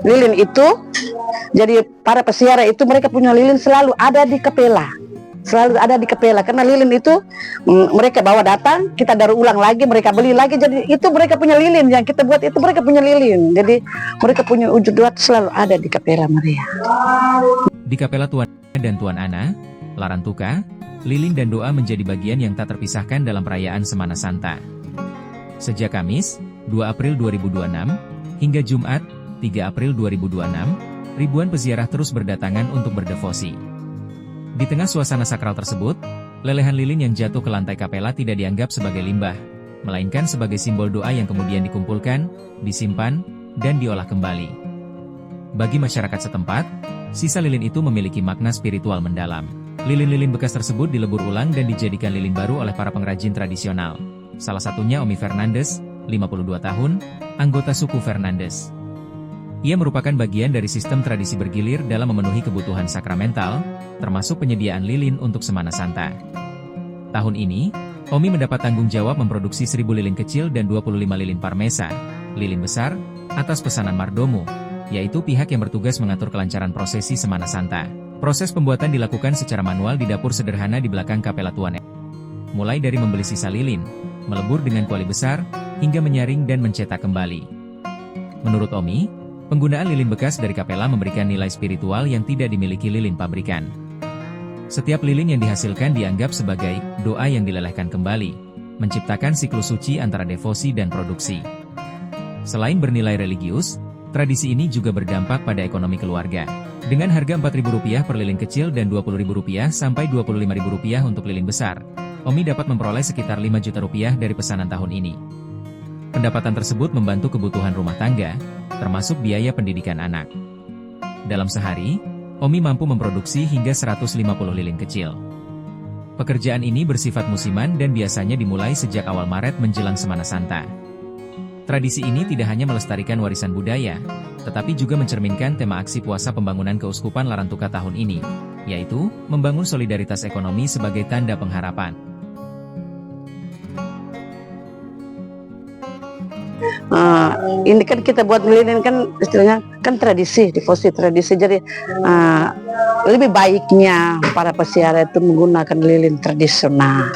lilin itu, jadi para pesiara itu mereka punya lilin selalu ada di Kapela. Selalu ada di Kapela karena lilin itu mereka bawa datang, kita daur ulang lagi, mereka beli lagi, jadi itu mereka punya lilin yang kita buat itu mereka punya lilin, jadi mereka punya wujud doa selalu ada di Kapela Maria. Di Kapela Tuan dan Tuan Ana, Larantuka, lilin dan doa menjadi bagian yang tak terpisahkan dalam perayaan Semana Santa. Sejak Kamis, 2 April 2026, hingga Jumat, 3 April 2026, ribuan peziarah terus berdatangan untuk berdevosi. Di tengah suasana sakral tersebut, lelehan lilin yang jatuh ke lantai Kapela tidak dianggap sebagai limbah, melainkan sebagai simbol doa yang kemudian dikumpulkan, disimpan, dan diolah kembali. Bagi masyarakat setempat, sisa lilin itu memiliki makna spiritual mendalam. Lilin-lilin bekas tersebut dilebur ulang dan dijadikan lilin baru oleh para pengrajin tradisional. Salah satunya Omi Fernandes, 52 tahun, anggota suku Fernandes. Ia merupakan bagian dari sistem tradisi bergilir dalam memenuhi kebutuhan sakramental, termasuk penyediaan lilin untuk Semana Santa. Tahun ini, Omi mendapat tanggung jawab memproduksi 1000 lilin kecil dan 25 lilin parmesa, lilin besar, atas pesanan Mardomo, yaitu pihak yang bertugas mengatur kelancaran prosesi Semana Santa. Proses pembuatan dilakukan secara manual di dapur sederhana di belakang Kapela Tuan. Mulai dari membeli sisa lilin, melebur dengan kuali besar, hingga menyaring dan mencetak kembali. Menurut Omi, penggunaan lilin bekas dari Kapela memberikan nilai spiritual yang tidak dimiliki lilin pabrikan. Setiap lilin yang dihasilkan dianggap sebagai doa yang dilelehkan kembali, menciptakan siklus suci antara devosi dan produksi. Selain bernilai religius, tradisi ini juga berdampak pada ekonomi keluarga. Dengan harga Rp4.000 per lilin kecil dan Rp20.000 sampai Rp25.000 untuk lilin besar, Omi dapat memperoleh sekitar Rp5 juta dari pesanan tahun ini. Pendapatan tersebut membantu kebutuhan rumah tangga, termasuk biaya pendidikan anak. Dalam sehari, Omi mampu memproduksi hingga 150 lilin kecil. Pekerjaan ini bersifat musiman dan biasanya dimulai sejak awal Maret menjelang Semana Santa. Tradisi ini tidak hanya melestarikan warisan budaya, tetapi juga mencerminkan tema aksi puasa pembangunan Keuskupan Larantuka tahun ini, yaitu membangun solidaritas ekonomi sebagai tanda pengharapan. Ini kan kita buat lilin kan istilahnya kan tradisi, devosi tradisi, jadi lebih baiknya para pesiara itu menggunakan lilin tradisional.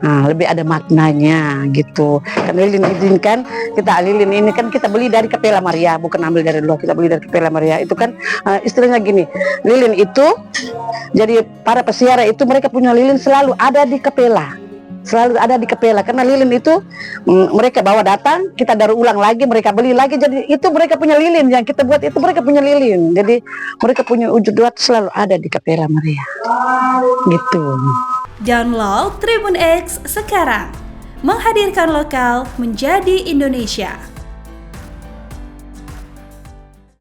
Lebih ada maknanya gitu. Kan lilin kan kita lilin ini kan kita beli dari Kapela Maria, bukan ambil dari luar, kita beli dari Kapela Maria. Itu kan istilahnya gini, lilin itu, jadi para pesiara itu mereka punya lilin selalu ada di Kapela. Selalu ada di Kapela karena lilin itu mereka bawa datang, kita daur ulang lagi, mereka beli lagi, jadi itu mereka punya lilin yang kita buat itu mereka punya lilin, jadi mereka punya wujud doa selalu ada di Kapela Maria gitu. Download Tribun X sekarang, menghadirkan lokal menjadi Indonesia.